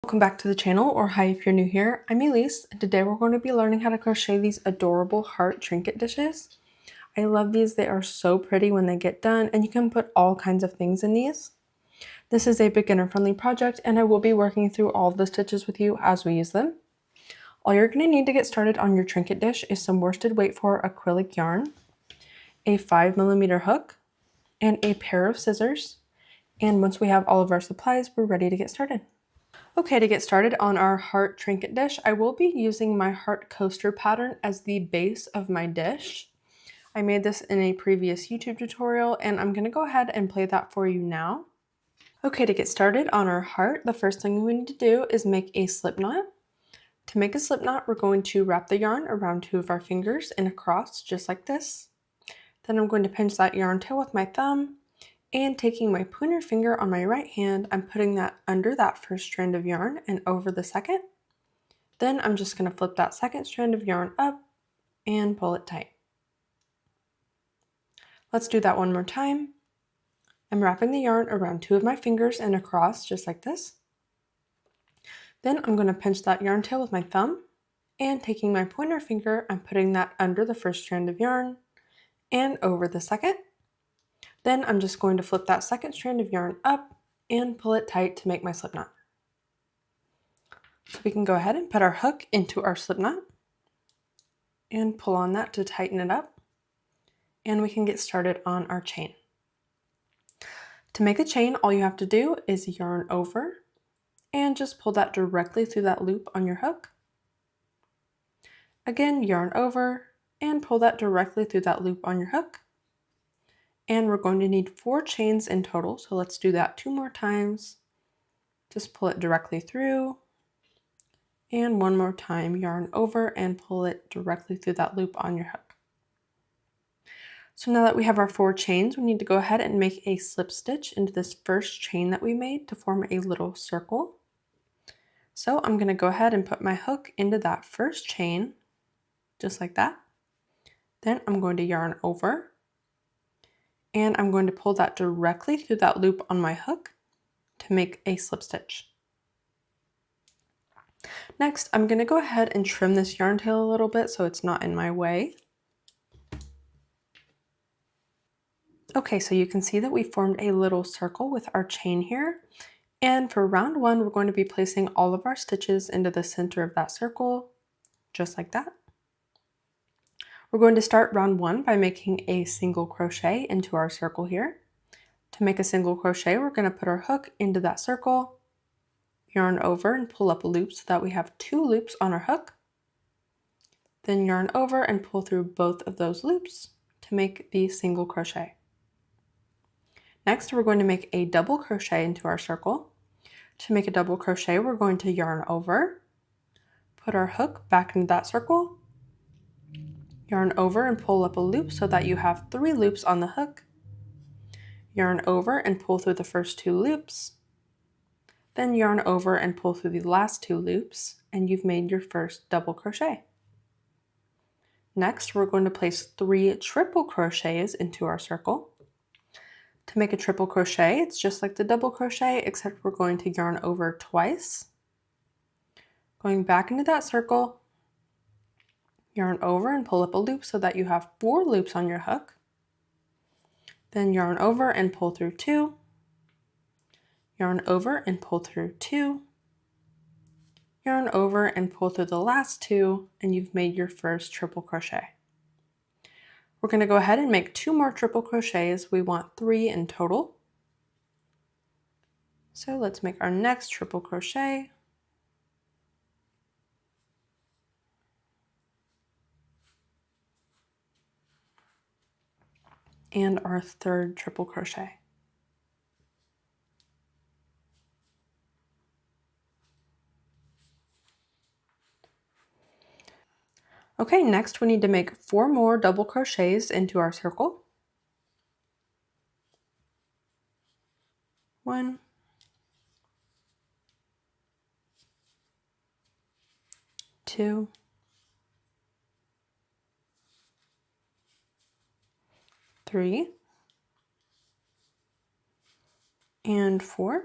Welcome back to the channel, or hi if you're new here. I'm Elise, and today we're going to be learning how to crochet these adorable heart trinket dishes. I love these. They are so pretty when they get done, and you can put all kinds of things in these. This is a beginner-friendly project, and I will be working through all of the stitches with you as we use them. All you're going to need to get started on your trinket dish is some worsted weight for acrylic yarn, a 5mm hook, and a pair of scissors. And once we have all of our supplies, we're ready to get started. Okay, to get started on our heart trinket dish, I will be using my heart coaster pattern as the base of my dish. I made this in a previous YouTube tutorial, and I'm going to go ahead and play that for you now. Okay, to get started on our heart, the first thing we need to do is make a slip knot. To make a slip knot, we're going to wrap the yarn around two of our fingers in a cross, just like this. Then I'm going to pinch that yarn tail with my thumb, and taking my pointer finger on my right hand, I'm putting that under that first strand of yarn and over the second. Then I'm just going to flip that second strand of yarn up and pull it tight. Let's do that one more time. I'm wrapping the yarn around two of my fingers and across, just like this. Then I'm going to pinch that yarn tail with my thumb, and taking my pointer finger, I'm putting that under the first strand of yarn and over the second. Then I'm just going to flip that second strand of yarn up and pull it tight to make my slip knot. So we can go ahead and put our hook into our slip knot and pull on that to tighten it up. And we can get started on our chain. To make a chain, all you have to do is yarn over and just pull that directly through that loop on your hook. Again, yarn over and pull that directly through that loop on your hook. And we're going to need 4 chains in total, so let's do that 2 more times. Just pull it directly through, and one more time, yarn over and pull it directly through that loop on your hook. So now that we have our 4 chains, we need to go ahead and make a slip stitch into this first chain that we made to form a little circle. So I'm going to go ahead and put my hook into that first chain, just like that. Then I'm going to yarn over, and I'm going to pull that directly through that loop on my hook to make a slip stitch. Next, I'm going to go ahead and trim this yarn tail a little bit so it's not in my way. Okay, so you can see that we formed a little circle with our chain here. And for round 1, we're going to be placing all of our stitches into the center of that circle, just like that. We're going to start round 1 by making a single crochet into our circle here. To make a single crochet, we're going to put our hook into that circle, yarn over and pull up a loop so that we have 2 loops on our hook. Then yarn over and pull through both of those loops to make the single crochet. Next, we're going to make a double crochet into our circle. To make a double crochet, we're going to yarn over, put our hook back into that circle, yarn over and pull up a loop so that you have 3 loops on the hook, yarn over and pull through the first 2 loops, then yarn over and pull through the last 2 loops, and you've made your first double crochet. Next, we're going to place 3 triple crochets into our circle. To make a triple crochet, it's just like the double crochet, except we're going to yarn over twice, going back into that circle, yarn over and pull up a loop so that you have 4 loops on your hook, then yarn over and pull through 2, yarn over and pull through 2, yarn over and pull through the last 2, and you've made your first triple crochet. We're going to go ahead and make 2 more triple crochets. We want 3 in total. So let's make our next triple crochet. And our third triple crochet. Okay, next we need to make 4 more double crochets into our circle. 1, 2, 3, and 4.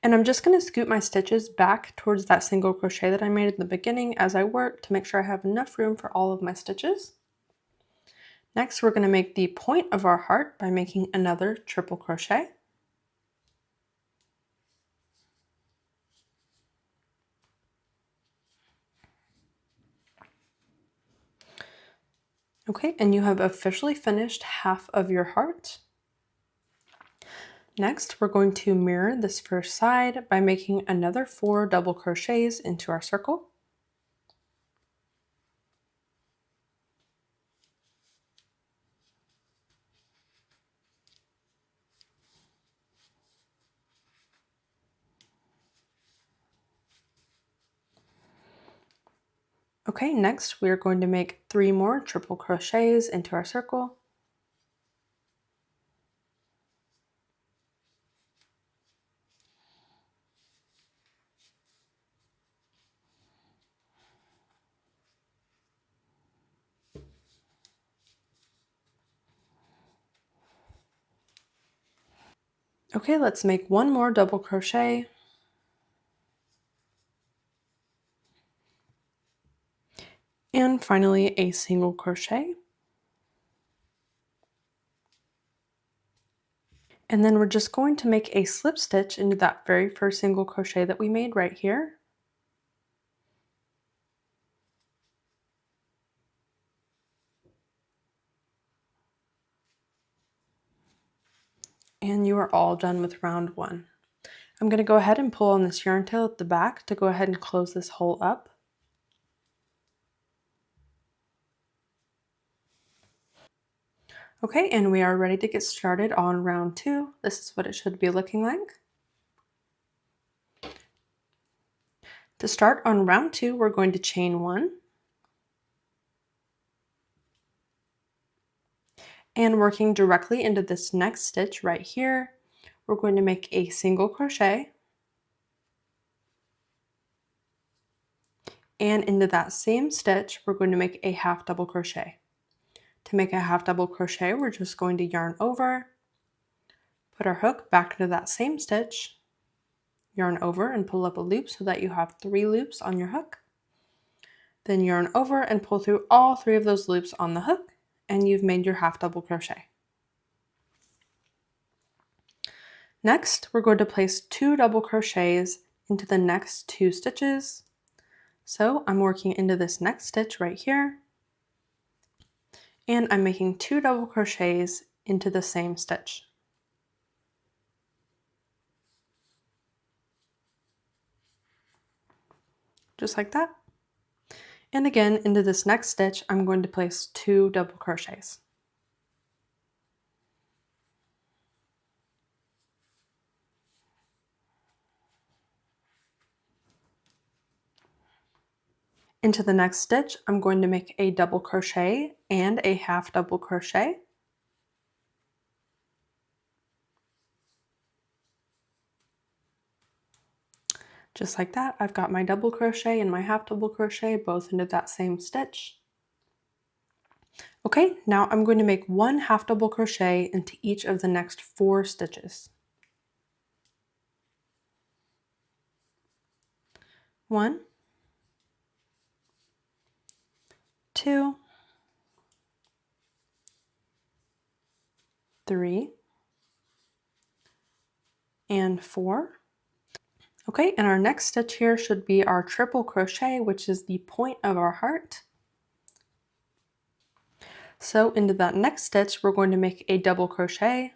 And I'm just going to scoot my stitches back towards that single crochet that I made in the beginning as I work to make sure I have enough room for all of my stitches. Next, we're going to make the point of our heart by making another triple crochet. Okay, and you have officially finished half of your heart. Next, we're going to mirror this first side by making another 4 double crochets into our circle. Okay, next we're going to make 3 more triple crochets into our circle. Okay, let's make 1 more double crochet. And finally a single crochet. And then we're just going to make a slip stitch into that very first single crochet that we made right here. And you are all done with round 1. I'm going to go ahead and pull on this yarn tail at the back to go ahead and close this hole up. Okay, and we are ready to get started on round 2. This is what it should be looking like. To start on round 2, we're going to chain 1. And working directly into this next stitch right here, we're going to make a single crochet. And into that same stitch, we're going to make a half double crochet. To make a half double crochet, we're just going to yarn over, put our hook back into that same stitch, yarn over and pull up a loop so that you have 3 loops on your hook. Then yarn over and pull through all 3 of those loops on the hook, and you've made your half double crochet. Next, we're going to place 2 double crochets into the next 2 stitches. So I'm working into this next stitch right here, and I'm making 2 double crochets into the same stitch. Just like that. And again, into this next stitch, I'm going to place 2 double crochets. Into the next stitch, I'm going to make a double crochet and a half double crochet. Just like that, I've got my double crochet and my half double crochet both into that same stitch. Okay, now I'm going to make 1 half double crochet into each of the next 4 stitches. 1, 2, 3, and 4. Okay, and our next stitch here should be our triple crochet, which is the point of our heart. So into that next stitch, we're going to make a double crochet.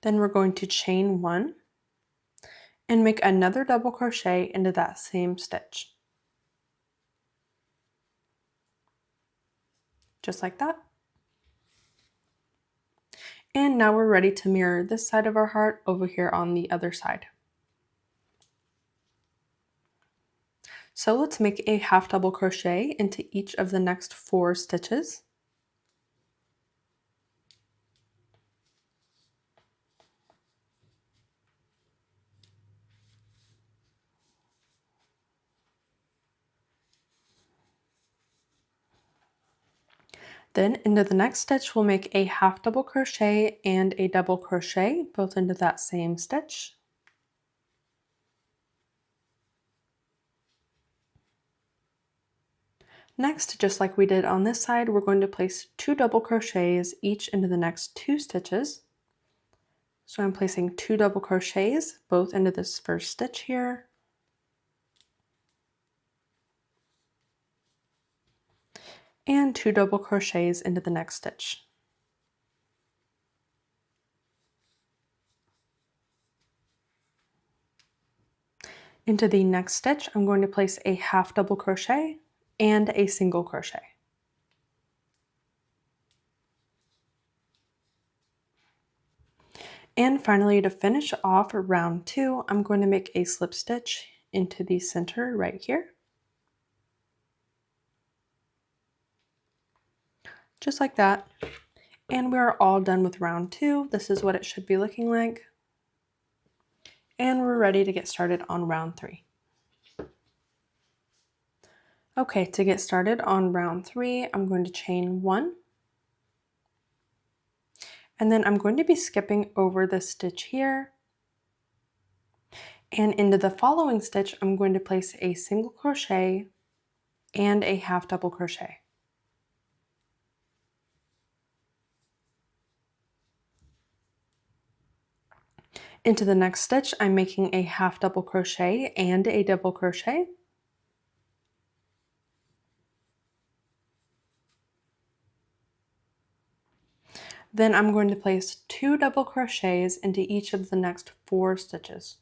Then we're going to chain 1 and make another double crochet into that same stitch. Just like that. And now we're ready to mirror this side of our heart over here on the other side. So let's make a half double crochet into each of the next 4 stitches. Then into the next stitch, we'll make a half double crochet and a double crochet, both into that same stitch. Next, just like we did on this side, we're going to place 2 double crochets each into the next 2 stitches. So I'm placing 2 double crochets both into this first stitch here. And 2 double crochets into the next stitch. Into the next stitch, I'm going to place a half double crochet and a single crochet. And finally, to finish off round 2, I'm going to make a slip stitch into the center right here. Just like that. And we're all done with round 2. This is what it should be looking like. And we're ready to get started on round 3. Okay, to get started on round 3, I'm going to chain 1. And then I'm going to be skipping over this stitch here. And into the following stitch, I'm going to place a single crochet and a half double crochet. Into the next stitch, I'm making a half double crochet and a double crochet. Then I'm going to place 2 double crochets into each of the next 4 stitches.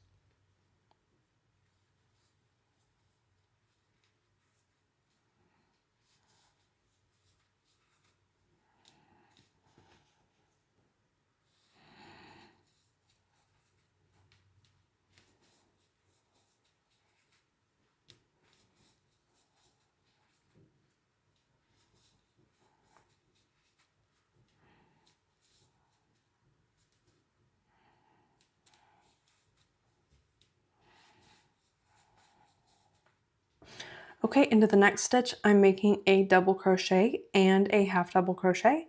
Okay, into the next stitch, I'm making a double crochet and a half double crochet.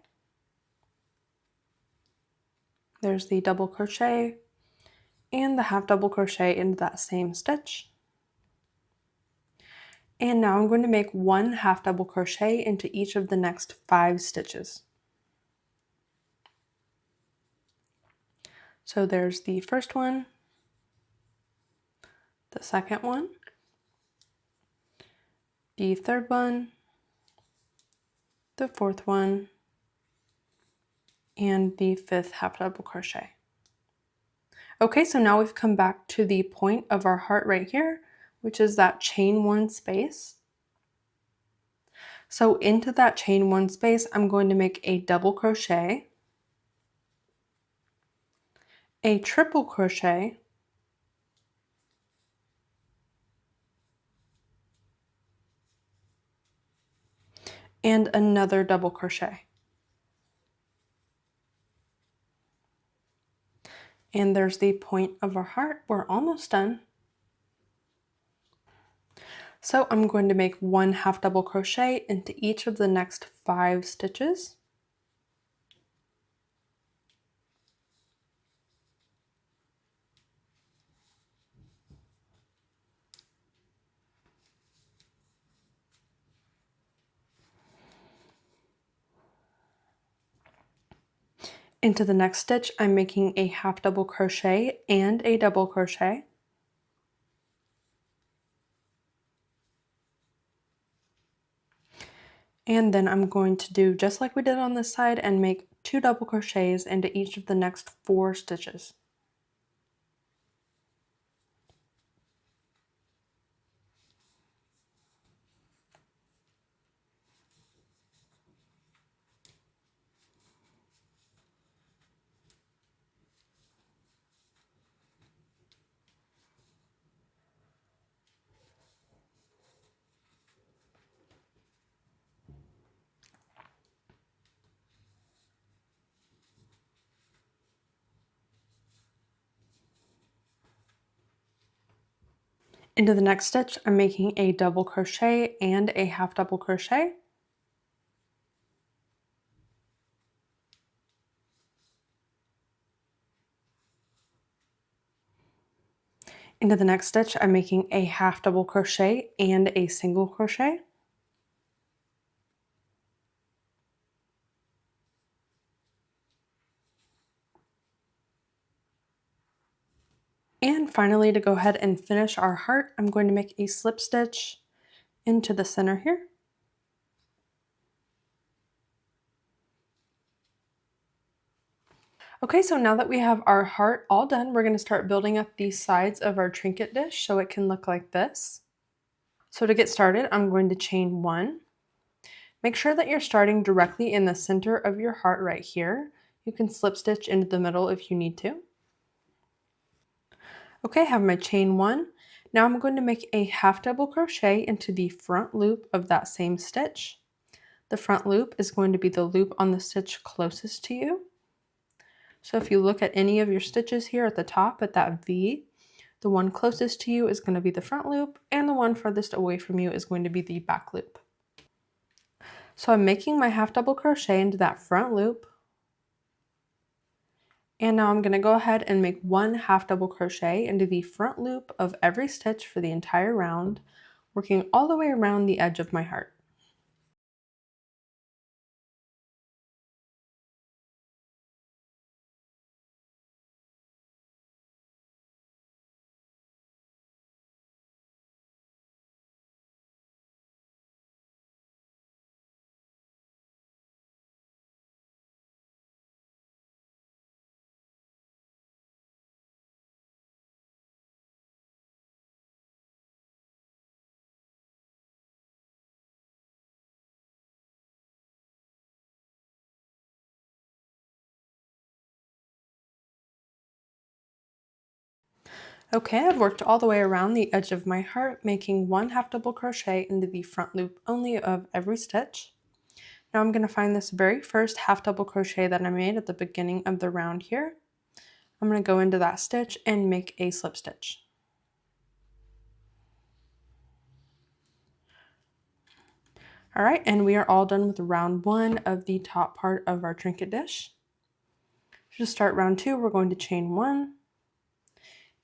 There's the double crochet and the half double crochet into that same stitch. And now I'm going to make 1 half double crochet into each of the next 5 stitches. So there's the first one, the second one, the third one, the fourth one, and the 5th half double crochet. Okay, so now we've come back to the point of our heart right here, which is that chain 1 space. So into that chain 1 space, I'm going to make a double crochet, a triple crochet, and another double crochet. And there's the point of our heart. We're almost done. So I'm going to make 1 half double crochet into each of the next 5 stitches. Into the next stitch, I'm making a half double crochet and a double crochet. And then I'm going to do just like we did on this side and make 2 double crochets into each of the next 4 stitches. Into the next stitch, I'm making a double crochet and a half double crochet. Into the next stitch, I'm making a half double crochet and a single crochet. And finally, to go ahead and finish our heart, I'm going to make a slip stitch into the center here. Okay, so now that we have our heart all done, we're going to start building up the sides of our trinket dish so it can look like this. So to get started, I'm going to chain 1. Make sure that you're starting directly in the center of your heart right here. You can slip stitch into the middle if you need to. Okay, I have my chain 1. Now I'm going to make a half double crochet into the front loop of that same stitch. The front loop is going to be the loop on the stitch closest to you. So if you look at any of your stitches here at the top at that V, the one closest to you is going to be the front loop, and the one furthest away from you is going to be the back loop. So I'm making my half double crochet into that front loop. And now I'm going to go ahead and make one half double crochet into the front loop of every stitch for the entire round, working all the way around the edge of my heart. Okay, I've worked all the way around the edge of my heart, making one half double crochet into the front loop only of every stitch. Now I'm going to find this very first half double crochet that I made at the beginning of the round here. I'm going to go into that stitch and make a slip stitch. All right, and we are all done with round 1 of the top part of our trinket dish. To start round 2, we're going to chain 1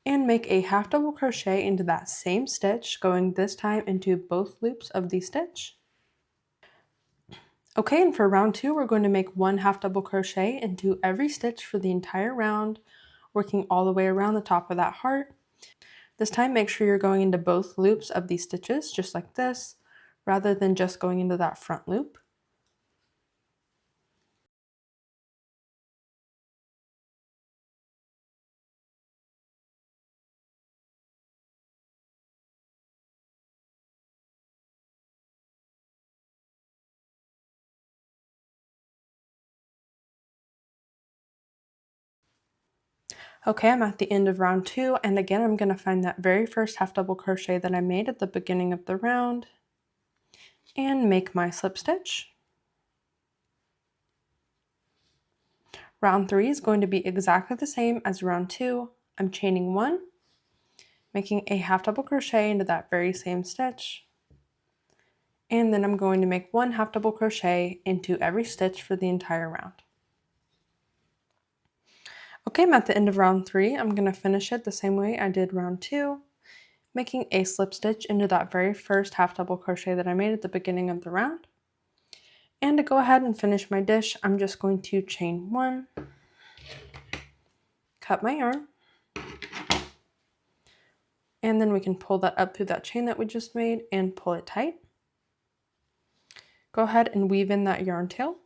and make a half double crochet into that same stitch, going this time into both loops of the stitch. Okay, and for round 2, we're going to make one half double crochet into every stitch for the entire round, working all the way around the top of that heart. This time, make sure you're going into both loops of these stitches, just like this, rather than just going into that front loop. Okay, I'm at the end of round 2, and again, I'm going to find that very first half double crochet that I made at the beginning of the round and make my slip stitch. Round 3 is going to be exactly the same as round 2. I'm chaining 1, making a half double crochet into that very same stitch, and then I'm going to make one half double crochet into every stitch for the entire round. Okay, I'm at the end of round 3. I'm going to finish it the same way I did round 2, making a slip stitch into that very first half double crochet that I made at the beginning of the round. And to go ahead and finish my dish, I'm just going to chain 1, cut my yarn, and then we can pull that up through that chain that we just made and pull it tight. Go ahead and weave in that yarn tail.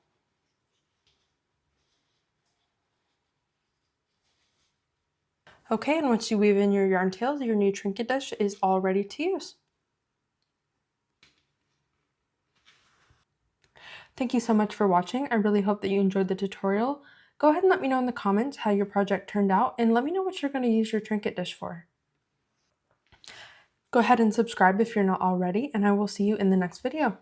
Okay, and once you weave in your yarn tails, your new trinket dish is all ready to use. Thank you so much for watching. I really hope that you enjoyed the tutorial. Go ahead and let me know in the comments how your project turned out, and let me know what you're going to use your trinket dish for. Go ahead and subscribe if you're not already, and I will see you in the next video.